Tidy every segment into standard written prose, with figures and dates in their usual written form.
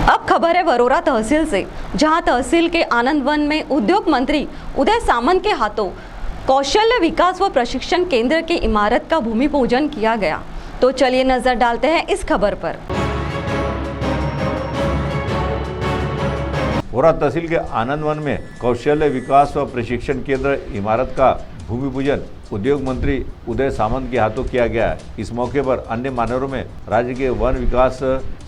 अब खबर है वरोरा तहसील से, जहां तहसील के आनंद वन में उद्योग मंत्री उदय सामंत के हाथों कौशल्य विकास व प्रशिक्षण केंद्र की इमारत का भूमि पूजन किया गया। तो चलिए नजर डालते हैं इस खबर पर। वरोरा तहसील के आनंद वन में कौशल्य विकास व प्रशिक्षण केंद्र इमारत का भूमि पूजन उद्योग मंत्री उदय सामंत के हाथों किया गया। इस मौके पर अन्य मान्यवरों में राज्य के वन विकास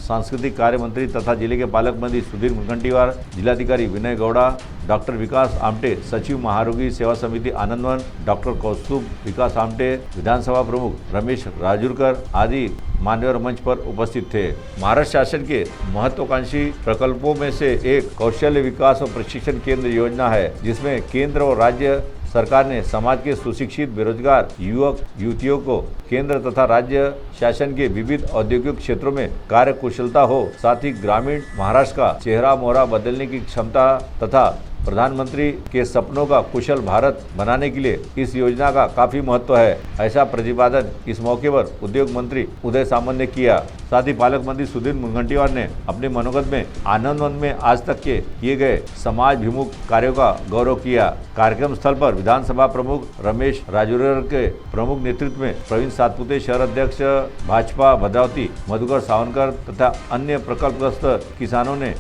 सांस्कृतिक कार्य मंत्री तथा जिले के पालक मंत्री सुधीर मुनगंटीवार, जिलाधिकारी विनय गौड़ा, डॉक्टर विकास आमटे, सचिव महारोगी सेवा समिति आनंद वन, डॉक्टर कौस्तुभ विकास आमटे, विधानसभा प्रमुख रमेश राजूरकर आदि मान्यवर मंच पर उपस्थित थे। महाराष्ट्र शासन के महत्वाकांक्षी प्रकल्पों में से एक कौशल्य विकास और प्रशिक्षण केंद्र योजना है, जिसमें केंद्र और राज्य सरकार ने समाज के सुशिक्षित बेरोजगार युवक युवतियों को केंद्र तथा राज्य शासन के विविध औद्योगिक क्षेत्रों में कार्य कुशलता हो, साथ ही ग्रामीण महाराष्ट्र का चेहरा मोहरा बदलने की क्षमता तथा प्रधानमंत्री के सपनों का कुशल भारत बनाने के लिए इस योजना का काफी महत्व है। ऐसा प्रतिपादन इस मौके पर उद्योग मंत्री उदय सामंत ने किया। साथ ही पालक मंत्री सुधीर मुनगंटीवार ने अपने मनोगत में आनंद वन में आज तक के किए गए समाजभिमुख कार्यों का गौरव किया। कार्यक्रम स्थल पर विधानसभा प्रमुख रमेश राजूरकर के प्रमुख नेतृत्व में प्रवीण सातपुते, शहर अध्यक्ष भाजपा भद्रावती मधुकर सावनकर तथा अन्य प्रकल्पग्रस्त किसानों ने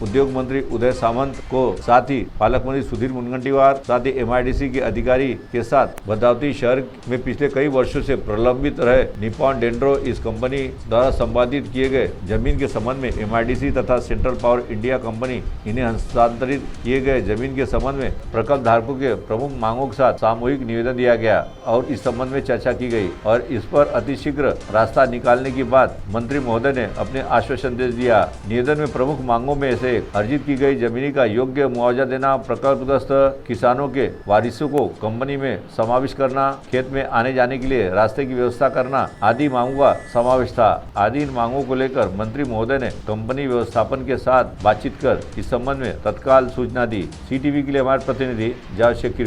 उद्योग मंत्री उदय सामंत को साथ ही पालक मंत्री सुधीर मुनगंटीवार साथ ही MIDC के अधिकारी के साथ भद्रावती शहर में पिछले कई वर्षों से प्रलंबित रहे निप्पॉन डेंड्रो इस कंपनी द्वारा संपादित किए गए जमीन के संबंध में MIDC तथा सेंट्रल पावर इंडिया कंपनी इन्हें हस्तांतरित किए गए जमीन के संबंध में प्रकल्प धारकों के प्रमुख मांगों के साथ सामूहिक निवेदन दिया गया और इस संबंध में चर्चा की गई और इस पर अतिशीघ्र रास्ता निकालने के बाद मंत्री महोदय ने अपने आश्वासन दे दिया। निवेदन में प्रमुख मांगों में अर्जित की गई जमीनी का योग्य मुआवजा देना, प्रकल्पग्रस्त किसानों के वारिसों को कंपनी में समावेश करना, खेत में आने जाने के लिए रास्ते की व्यवस्था करना आदि मांगों का समावेश था। आदि इन मांगों को लेकर मंत्री महोदय ने कंपनी व्यवस्थापन के साथ बातचीत कर इस संबंध में तत्काल सूचना दी। CTV के लिए हमारे प्रतिनिधि जावेद शेख।